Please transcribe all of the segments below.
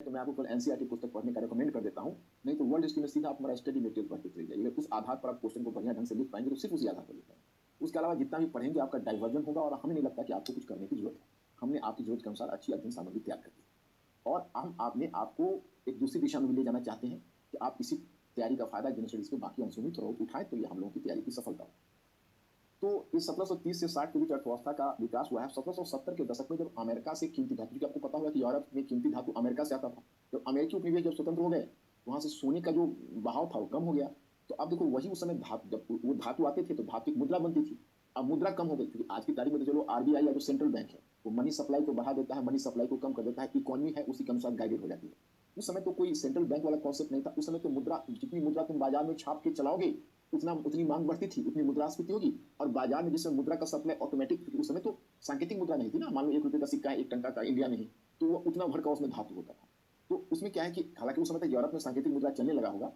तो मैं आपको केवल एनसीईआरटी पुस्तक पढ़ने का रिकमेंड कर देता हूँ। नहीं तो वर्ल्ड हिस्ट्री में सीधा आप हमारा स्टडी मटेरियल पढ़ते चले जाइए। उस आधार पर आप क्वेश्चन को बढ़िया ढंग से लिख पाएंगे, तो सिर्फ उसी आधार पर लिख पाएंगे। उसके अलावा जितना भी पढ़ेंगे आपका डाइवर्जन होगा और हमें नहीं लगता कि आपको कुछ करने की जरूरत है। हमने आपकी जरूरत के अनुसार अच्छी अध्ययन सामग्री तैयार कर दी है और हम आपने आपको एक दूसरी दिशा में ले जाना चाहते हैं कि आप इसी तैयारी का फायदा जनरल स्टडीज के बाकी अंशों में थोड़ा उठाएं, तो ये हम लोगों की तैयारी की सफलता हो। तो इस 1730 से 60 के बीच अर्थव्यवस्था का विकास हुआ है। 1770 के दशक में जब अमेरिका से कीमती धातु, क्योंकि आपको पता होगा कि यूरोप में कीमती धातु अमेरिका से आता था, जब अमेरिकी उपनिवेश जब स्वतंत्र हो गए, वहां से सोने का जो बहाव था वो कम हो गया। तो अब देखो वही उस समय धातु, जब वो धातु आते थे तो धातु की मुद्रा बनती थी। अब मुद्रा कम हो गई, क्योंकि आज की तारीख में तो चलो आरबीआई या जो सेंट्रल बैंक है वो मनी सप्लाई को बढ़ा देता है, मनी सप्लाई को कम कर देता है, इकोनॉमी है उसी के अनुसार गाइडेड हो जाती है। उस समय तो कोई सेंट्रल बैंक वाला कॉन्सेप्ट नहीं था। उस समय तो मुद्रा, जितनी मुद्रा तुम बाजार में छाप के चलाओगे उतनी मांग बढ़ती थी, उतनी मुद्रास्फीति होगी और बाजार में जिसमें मुद्रा का सप्लाई ऑटोमेटिक, क्योंकि उस समय तो सांकेतिक मुद्रा नहीं थी ना, मान लो 1 रुपए का सिक्का है 1 टंका का इंडिया में ही, तो वो उतना भर का उसमें धातु होता था। तो उसमें क्या है कि हालांकि उस समय तक यूरोप में सांकेतिक मुद्रा चलने लगा होगा,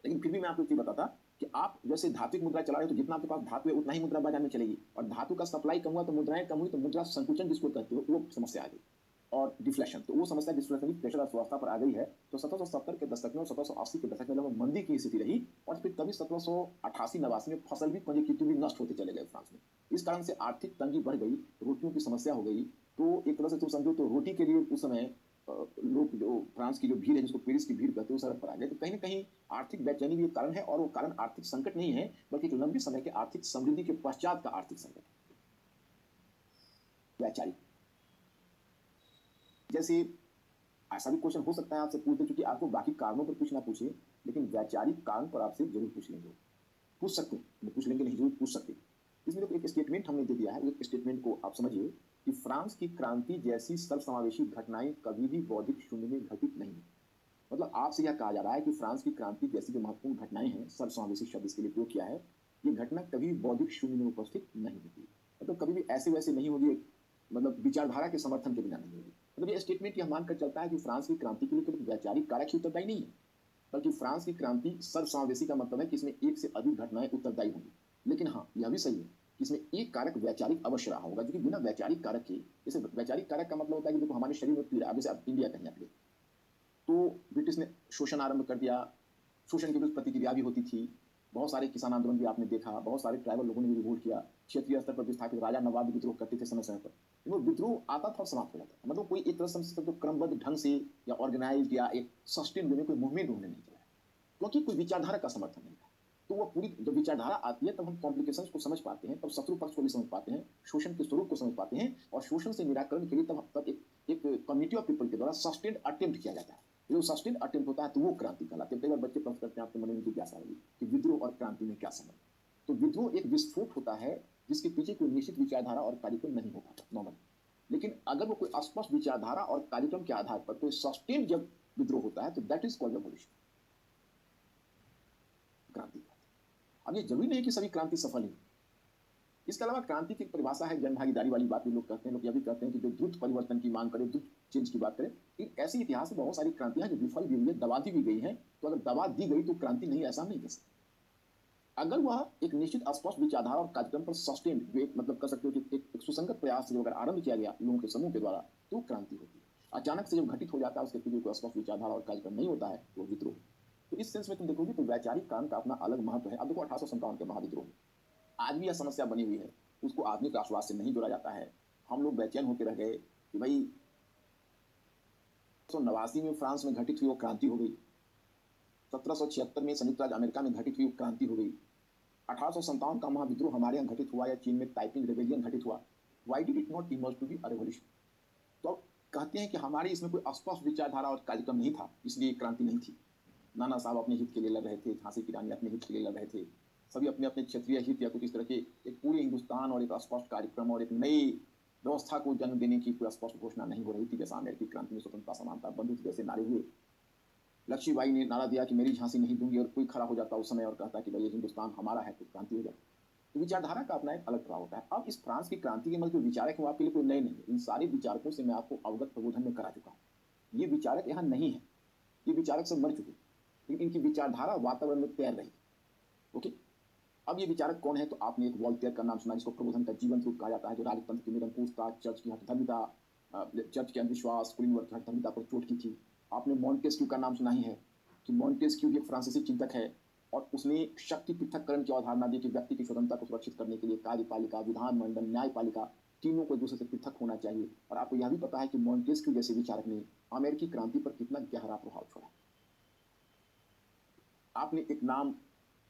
लेकिन फिर भी मैं आपको एक चीज बताता कि आप जैसे धात्विक मुद्रा चला रहे हो तो जितना आपके पास धातु है उतना ही मुद्रा बाजार में चलेगी, और धातु का सप्लाई कम हुआ तो मुद्राएं कम हुई, तो मुद्रा संकुचन जिसको कहते हो वो समस्या आ गई और डिफ्लेशन, तो वो समस्या डिफ्लेशन की प्रेशर अर्थव्यवस्था पर आ गई है। तो 1770 के दशक में और 1780 के दशक में लगभग मंदी की स्थिति रही और फिर तभी 1788-89 में फसल भी कंजक्टिव भी नष्ट होते चले गए फ्रांस में। इस कारण से आर्थिक तंगी बढ़ गई, रोटियों की समस्या हो गई। तो एक तरह से तुम समझो तो रोटी के लिए उस समय लोग, जो फ्रांस की जो भीड़ है जिसको पेरिस की भीड़ कहते हैं, सड़क पर आ गए। तो कहीं ना कहीं आर्थिक बेचैनी भी एक कारण है, और वो कारण आर्थिक संकट नहीं है बल्कि एक लंबे समय के आर्थिक समृद्धि के पश्चात का आर्थिक संकट है। वैचारिक, जैसे ऐसा भी क्वेश्चन हो सकता है आपसे पूछ दे, क्योंकि आपको बाकी कारणों पर कुछ ना पूछे, लेकिन वैचारिक कारण पर आपसे जरूर पूछ लेंगे, पूछ सकते हैं, पूछ लेंगे नहीं, जरूर पूछ सकते हैं। इसमें देखो एक स्टेटमेंट हमने दे दिया है, एक स्टेटमेंट को आप समझिए कि फ्रांस की क्रांति जैसी सर्वसमावेशी घटनाएं कभी भी बौद्धिक शून्य में घटित नहीं है। मतलब आपसे यह कहा जा रहा है कि फ्रांस की क्रांति जैसी जो महत्वपूर्ण घटनाएं हैं, सर्वसमावेशी शब्द इसके लिए उपयोग किया है, ये घटना कभी बौद्धिक शून्य में उपस्थित नहीं होती, मतलब कभी भी ऐसे वैसे नहीं होगी, मतलब विचारधारा के समर्थन के बिना नहीं होगी। मतलब ये स्टेटमेंट यह मानकर चलता है कि फ्रांस की क्रांति के लिए केवल वैचारिक कारक ही उत्तरदायी नहीं है, बल्कि फ्रांस की क्रांति सर्वसमावेशी का मतलब है कि इसमें एक से अधिक घटनाएं उत्तरदायी होंगी। लेकिन हाँ, यह भी सही है कि इसमें एक कारक वैचारिक अवश्य रहा होगा, क्योंकि बिना वैचारिक कारक के, जैसे वैचारिक कारक का मतलब होता है कि देखो हमारे शरीर में पीड़ा, जैसे आप इंडिया कहीं आप, तो ब्रिटिश ने शोषण आरंभ कर दिया, शोषण के विरुद्ध प्रतिक्रिया भी होती थी, बहुत सारे किसान आंदोलन भी आपने देखा, बहुत सारे ट्राइबल लोगों ने भी रिवोल्ट किया, क्षेत्रीय स्तर पर विस्थापित राजा नवाब भी विद्रोह करते थे समय समय पर। वो विद्रोह आता था और समाप्त हो जाता था, मतलब कोई एक तरह से तो क्रमबद्ध ढंग से या ऑर्गेनाइज या एक सस्टेन वे में कोई मूवमेंट उन्होंने नहीं चलाया, क्योंकि कोई विचारधारा का समर्थन नहीं था। तो वो पूरी जब विचारधारा आती है तब हम कॉम्प्लिकेशंस को समझ पाते हैं, तब शत्रु पक्ष को भी समझ पाते हैं, शोषण के स्वरूप को समझ पाते हैं, और शोषण से निराकरण के लिए तब एक कम्युनिटी ऑफ पीपल के द्वारा सस्टेन्ड अटेम्प्ट किया जाता है। जो सस्टेन्ड अटेम्प्ट होता है तो वो क्रांति कहलाती है। कई बार बच्चे प्रश्न करते हैं आपके मन में जिज्ञासा होगी कि विद्रोह और क्रांति में क्या संबंध है। तो विद्रोह एक विस्फोट होता है जिसके पीछे कोई निश्चित विचारधारा और कार्यक्रम नहीं हो पाता नॉर्मल, लेकिन अगर वो कोई स्पष्ट विचारधारा और कार्यक्रम के आधार पर कोई सस्टेन्ड जब विद्रोह होता है तो दैट इज कॉल्ड रेवोल्यूशन, क्रांति। अब ये जरूरी नहीं कि सभी क्रांति सफल ही। इसके अलावा क्रांति की परिभाषा है जनभागीदारी वाली बात भी लोग कहते हैं, लोग यह भी कहते हैं कि जो द्रुत परिवर्तन की मांग करे, द्रुत चेंज की बात करें, लेकिन ऐसे इतिहास में बहुत सारी क्रांतियां जो विफल भी हुई है, दबा दी भी गई हैं। तो अगर दबा दी गई तो क्रांति नहीं, ऐसा नहीं कह सकते। अगर वह एक निश्चित स्पष्ट विचारधारा और कार्यक्रम पर सस्टेन, मतलब कर सकते हो कि एक सुसंगत प्रयास से अगर आरंभ किया गया लोगों के समूह के द्वारा, तो क्रांति होती है। अचानक से जब घटित हो जाता है, उसके पीछे कोई स्पष्ट विचारधारा और कार्यक्रम नहीं होता है, तो विद्रोह। तो इस सेंस में तुम देखोगे तो वैचारिक काम का अपना अलग महत्व है। अब देखो 1857 के महाविद्रोह, आज भी यह समस्या बनी हुई है, उसको आधुनिक राष्ट्रवाद से नहीं जोड़ा जाता है। हम लोग बेचैन होकर रह गए कि भाई 1989 में फ्रांस में घटित हुई वो क्रांति हो गई, 1776 में संयुक्त राज्य अमेरिका में घटित हुई वो क्रांति हो गई, 1857 का महाविद्रोह हमारे यहाँ घटित हुआ या चीन में ताइपिंग रेबेलियन घटित हुआ, why did it not emerge to be a revolution? तो कहते हैं कि हमारे इसमें कोई स्पष्ट विचारधारा और कार्यक्रम नहीं था, इसलिए क्रांति नहीं थी। नाना साहब अपने हित के लिए लड़ रहे थे, झांसी की रानी अपने हित के लिए लड़ रहे थे, सभी अपने अपने क्षेत्रीय हित या कुछ इस तरह के एक पूरे हिंदुस्तान और एक स्पष्ट कार्यक्रम और एक नई व्यवस्था को जन्म देने की कोई स्पष्ट घोषणा नहीं हो रही थी। जैसा अमेरिकी क्रांति में स्वतंत्रता समानता बंधुत्व जैसे नारे हुए, लक्ष्मीबाई ने नारा दिया कि मेरी झांसी नहीं दूंगी, और कोई खड़ा हो जाता उस समय और कहता कि भाई ये हिंदुस्तान हमारा है, तो क्रांति हो जाती। तो विचारधारा का अपना एक अलग प्रभाव होता है। अब इस फ्रांस की क्रांति के मतलब जो विचारक है वो आपके लिए कोई नए नहीं है, इन सारे विचारकों से मैं आपको अवगत प्रबोधन में करा चुका हूँ। ये विचारक यहाँ नहीं है, ये विचारक सब मर चुके, लेकिन इनकी विचारधारा वातावरण में तैर रही। ओके, अब ये विचारक कौन है? तो आपने एक वॉल्टेयर का नाम सुना, जिसको प्रबोधन का जीवन रूप कहा जाता है, जो राजतंत्र की निरंकुशता, चर्च की हठधर्मिता, चर्च के अंधविश्वास, कुलीन वर्ग की हठधर्मिता पर चोट की थी। आपने मॉन्टेस्क्यू का नाम सुना ही है कि मॉन्टेस्क्यू भी एक फ्रांसीसी चिंतक है और उसने शक्ति पृथक्करण की अवधारणा दी कि व्यक्ति की स्वतंत्रता को सुरक्षित करने के लिए कार्यपालिका, विधानमंडल, न्यायपालिका तीनों को एक दूसरे से पृथक होना चाहिए। और आपको यह भी पता है कि मॉन्टेस्क्यू जैसे विचारक ने अमेरिकी क्रांति पर कितना गहरा प्रभाव छोड़ा। आपने एक नाम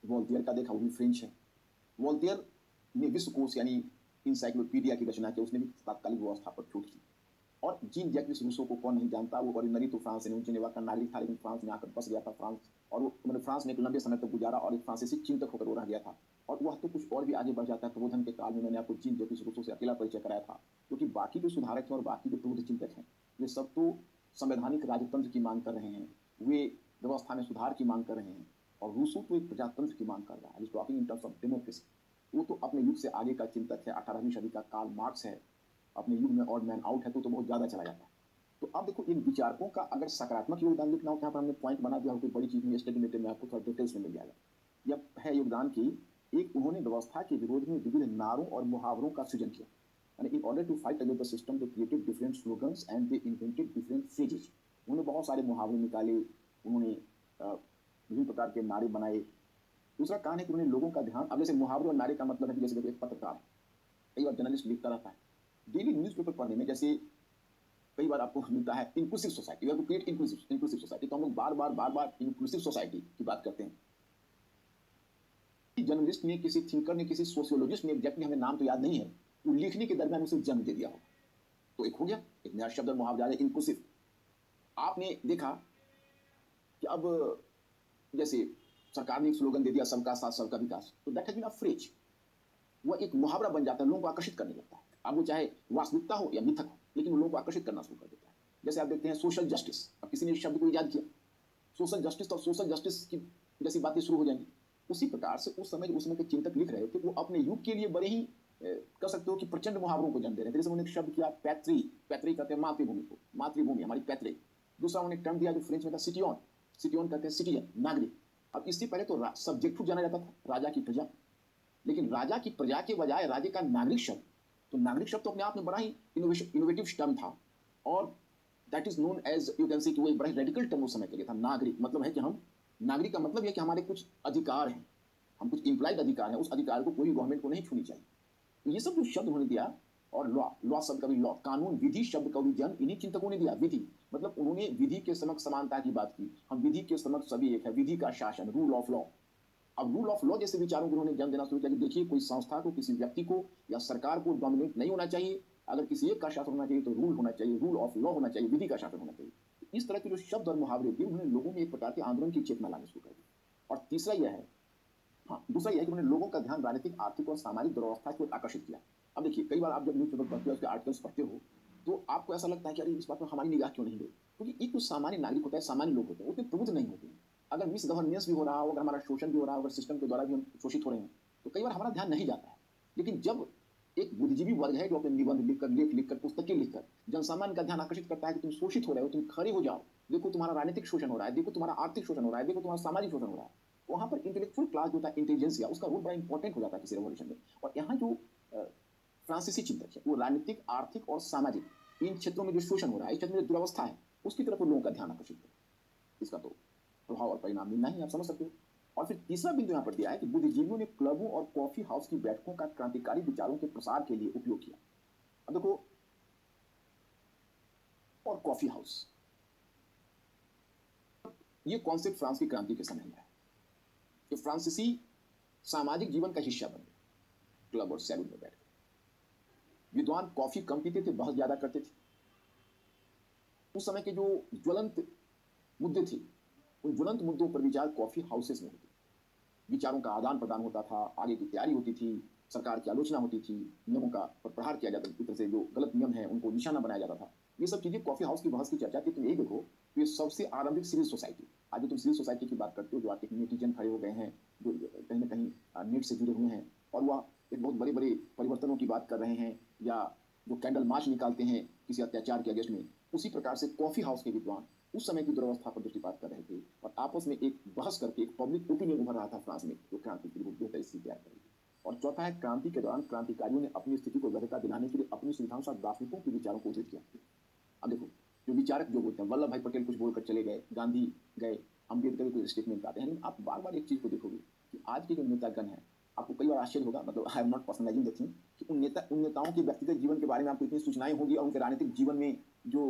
वोल्टेयर का देखा, वो भी फ्रेंच है। वोल्टेयर ने विश्वकोश यानी इंसाइक्लोपीडिया की रचना की, उसने भी तात्कालिक व्यवस्था पर छूट की। और जीन जैक्विस रूसो को कौन नहीं जानता, वो ओरिजिनली तो फ्रांस से जेनेवा का नागरिक था, लेकिन फ्रांस में आकर बस गया था फ्रांस, और वो उन्होंने फ्रांस में एक लंबे समय तक गुजारा और एक फ्रांसीसी चिंतक होकर वो रह गया था। और वह तो कुछ और भी आगे बढ़ जाता है। प्रबोधन के काल में मैंने आपको जीन जैक्विस रूसो से अकेला परिचय कराया था, क्योंकि बाकी जो सुधारक हैं और बाकी जो प्रबुद्ध चिंतक हैं, वे सब तो संवैधानिक राजतंत्र की मांग कर रहे हैं, वे व्यवस्था में सुधार की मांग कर रहे हैं। और रूसो तो एक प्रजातंत्र की मांग कर रहा है, talking in terms of democracy. वो तो अपने युग से आगे का चिंतक है, 18वीं सदी का कार्ल मार्क्स है, अपने युग में ऑड मैन आउट है, तो बहुत ज़्यादा चला जाता है। तो अब देखो, इन विचारकों का अगर सकारात्मक योगदान लिखना हो, यहाँ पर हमने पॉइंट बना दिया हो, कोई बड़ी चीज़ नहीं, स्टडी मेटेरियल में आपको थोड़ा डिटेल्स में मिल जाएगा। यह है योगदान की एक, उन्होंने व्यवस्था के विरोध में विविध नारों और मुहावरों का सृजन किया। यानी in order to fight against the system they created different slogans and they invented different phrases. उन्होंने बहुत सारे मुहावरे निकाले, उन्होंने विभिन्न प्रकार के नारे बनाए। दूसरा कारण है कि उन्होंने लोगों का ध्यान, अब जैसे मुहावरे और नारे का मतलब है कि जैसे एक पत्रकार, कई बार जर्नलिस्ट लिखता रहता है, डेली न्यूज़पेपर पढ़ने में जैसे कई बार आपको मिलता है inclusive society, we have to create inclusive society. तो हम लोग बार बार इंक्लूसिव सोसाइटी की बात करते हैं। जर्नलिस्ट ने, किसी थिंकर ने, किसी सोशियोलॉजिस्ट ने, एग्जैक्टली हमें नाम तो याद नहीं है, वो लिखने के दरमियान उसे जन्म दे दिया हो, तो एक हो गया, एक नया शब्द मुहावरा है इंक्लूसिव। आपने देखा कि अब जैसे सरकार ने एक स्लोगन दे दिया, सबका साथ सबका विकास, तो that has been a phrase, वह एक मुहावरा बन जाता है, लोगों को आकर्षित करने लगता है। अब वो चाहे वास्तविकता हो या मिथक हो, लेकिन वो लोगों को आकर्षित करना शुरू कर देता है। जैसे आप देखते हैं सोशल जस्टिस, अब किसी ने इस शब्द को ईजाद किया, सोशल जस्टिस, और सोशल जस्टिस की जैसी बातें शुरू हो जाएंगी। उसी प्रकार से उस समय के चिंतक लिख रहे थे, वो अपने युग के लिए बड़े ही कह सकते हो कि प्रचंड मुहावरों को जन्म दे रहे थे। जैसे उन्होंने एक शब्द किया पैत्री, पैत्री कहते हैं मातृभूमि को, मातृभूमि हमारी पैत्री। दूसरा उन्होंने टर्म दिया जो फ्रेंच में था सिटियन, सिटियन कहते हैं सिटीजन, नागरिक। अब इससे पहले तो सब्जेक्ट जाना जाता था, राजा की प्रजा, लेकिन राजा की प्रजा के बजाय राजे का नागरिक शब्द, तो नागरिक शब्द तो अपने आप में बड़ा ही इनोवेटिव टर्म था, और that is known as, you can say, कि वो एक बड़ा रेडिकल टर्म उस समय के लिए था। नागरिक मतलब है कि हम, नागरिक का मतलब है कि हमारे कुछ अधिकार हैं, हम कुछ इम्प्लाइड अधिकार हैं, उस अधिकार को कोई गवर्नमेंट को नहीं छूनी चाहिए। तो ये सब जो शब्द उन्होंने दिया, और लॉ, लॉ शब्द का भी, लॉ कानून, विधि शब्द का भी जन्म इन्हीं चिंतकों ने दिया। विधि मतलब उन्होंने विधि के समक्ष समानता की बात की, हम विधि के समक्ष सभी एक है, विधि का शासन, रूल ऑफ लॉ। अब रूल ऑफ लॉ जैसे विचारों को उन्होंने जन्म देना शुरू किया कि देखिए, कोई संस्था को, किसी व्यक्ति को या सरकार को डोमिनेट नहीं होना चाहिए, अगर किसी एक का शासन होना चाहिए तो रूल होना चाहिए, रूल ऑफ लॉ होना चाहिए, विधि का शासन होना चाहिए। इस तरह के जो शब्द और मुहावरे थे, उन्होंने लोगों में एक प्रकार के आंदोलन की चेतना लानी शुरू कर दी। और तीसरा यह है, हाँ, दूसरा यह है कि उन्होंने लोगों का ध्यान राजनीतिक, आर्थिक और सामाजिक दुर्व्यवस्था की ओर आकर्षित किया। अब देखिए, कई बार आप जब न्यूज़पेपर पढ़ते हो, उसके आर्टिकल्स पढ़ते हो, तो आपको ऐसा लगता है कि अरे इस बात पर हमारी निगाह क्यों नहीं गई, क्योंकि एक तो सामान्य नागरिक होता है, सामान्य लोग होते हैं, उतने प्रबुद्ध नहीं होते हैं। अगर मिस गवर्नेंस भी हो रहा हो, अगर हमारा शोषण भी हो रहा हो, अगर सिस्टम के द्वारा भी हम शोषित हो रहे हैं, तो कई बार हमारा ध्यान नहीं जाता है। लेकिन जब एक बुद्धिजीवी वर्ग है जो अपने निबंध लिखकर, लेख लिखकर, पुस्तकें लिखकर जनसामान्य का ध्यान आकर्षित करता है कि तुम शोषित हो रहे हो, तुम खड़े हो जाओ, देखो तुम्हारा राजनीतिक शोषण हो रहा है, देखो तुम्हारा आर्थिक शोषण हो रहा है, देखो तुम्हारा सामाजिक शोषण हो रहा है, वहाँ पर इंटेलेक्चुअल क्लास जो होता है, इंटेलिजेंसिया, उसका रोल बड़ा इंपॉर्टेंट हो जाता है किसी रेवोल्यूशन में। और यहाँ जो फ्रांसीसी चिंतक है, वो राजनीतिक, आर्थिक और सामाजिक इन क्षेत्रों में जो शोषण हो रहा है, इस क्षेत्र में जो दुर्व्यवस्था है, उसकी तरफ लोगों का ध्यान आकर्षित है। इसका तो प्रभाव और परिणाम मिलना ही, आप समझ सकते हो। और फिर तीसरा बिंदु यहाँ पर दिया है कि बुद्धिजीवियों ने क्लबों और कॉफी हाउस की बैठकों का क्रांतिकारी विचारों के प्रसार के लिए उपयोग किया। अब देखो, और कॉफी हाउस, ये कॉन्सेप्ट फ्रांस की क्रांति के समय में है कि फ्रांसीसी सामाजिक जीवन का हिस्सा बन गया, क्लब और सैलून में बैठ गए। विद्वान कॉफी कम पीते थे, बहुत ज्यादा करते थे। उस समय के जो ज्वलंत मुद्दे थे, उन ज्वलंत मुद्दों पर विचार कॉफी हाउसेस में होते, विचारों का आदान प्रदान होता था, आगे की तैयारी होती थी, सरकार की आलोचना होती थी, नियमों का पर प्रहार किया जाता था, एक तरह से जो गलत नियम है उनको निशाना बनाया जाता था। ये सब चीजें कॉफी हाउस की बहस की चर्चा थी। तुम यही देखो, ये सबसे आरंभिक सिविल सोसाइटी, आज जो तुम सिविल सोसाइटी की बात करते हो, जो आज एक नेटिजन खड़े हो गए हैं, जो कहीं ना कहीं नेट से जुड़े हुए हैं, और वह एक बहुत बड़े बड़े परिवर्तनों की बात कर रहे हैं, या जो कैंडल मार्च निकालते हैं किसी अत्याचार के अगेंस्ट में, उसी प्रकार से कॉफी हाउस के विद्वान उस समय की दुर्वस्था पर दृष्टिपात कर रहे थे, और आपस में एक बहस करके एक पब्लिक ओपिनियन उभर रहा था फ्रांस में, जो क्रांति के लिए बेहतर स्थिति तैयार करेगी। और चौथा है, क्रांति के दौरान क्रांतिकारियों ने अपनी स्थिति को वैधता दिलाने के लिए अपनी सुविधानुसार दार्शनिकों के विचारों को उद्धृत किया। अब देखो, जो विचारक जो बोलते हैं, वल्लभ भाई पटेल कुछ बोलकर चले गए, गांधी गए, अम्बेडकर भी कोई स्टेटमेंट आते हैं, लेकिन आप बार बार एक चीज़ को देखोगे कि आज के जो नेतागण हैं, आपको कई बार आश्चर्य होगा, मतलब I am not personalising the thing, कि उन नेताओं की व्यक्तिगत जीवन के बारे में आपको इतनी सूचनाएं होंगी और उनके राजनीतिक जीवन में जो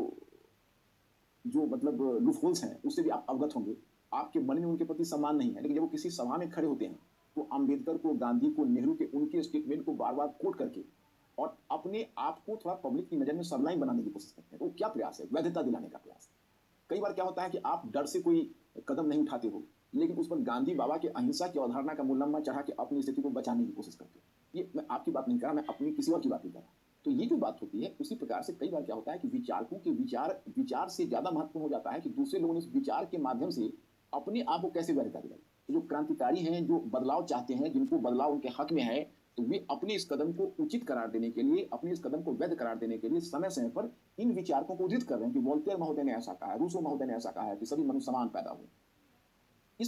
जो मतलब लूप होल्स हैं उससे भी आप अवगत होंगे। आपके मन में उनके प्रति सम्मान नहीं है, लेकिन जब वो किसी सभा में खड़े होते हैं तो अम्बेडकर को, गांधी को, नेहरू के उनके स्टेटमेंट को बार बार कोट करके और अपने आप को थोड़ा पब्लिक की नज़र में सबलाइन बनाने की कोशिश करते हैं। तो क्या प्रयास है? वैधता दिलाने का प्रयास है। कई बार क्या होता है कि आप डर से कोई कदम नहीं उठाते हो, लेकिन उस पर गांधी बाबा के अहिंसा की अवधारणा का मुलम्मा चढ़ा के अपनी स्थिति को बचाने की कोशिश करते हो। ये मैं आपकी बात नहीं कर रहा, मैं अपनी किसी और की बात नहीं कर रहा। तो ये जो बात होती है, उसी प्रकार से कई बार क्या होता है कि विचारकों के विचार से ज़्यादा महत्वपूर्ण हो जाता है कि दूसरे लोगों ने इस विचार के माध्यम से अपने आप को कैसे वैधता दिलाई। तो जो क्रांतिकारी हैं, जो बदलाव चाहते हैं, जिनको बदलाव उनके हक में है, तो वे अपने इस कदम को उचित करार देने के लिए, अपने इस कदम को वैध करार देने के लिए समय-समय पर इन विचारकों को उद्धृत कर रहे हैं कि वोल्टेयर महोदय ने ऐसा कहा है, रूसो महोदय ने ऐसा कहा है कि सभी मनुष्य समान पैदा हुए।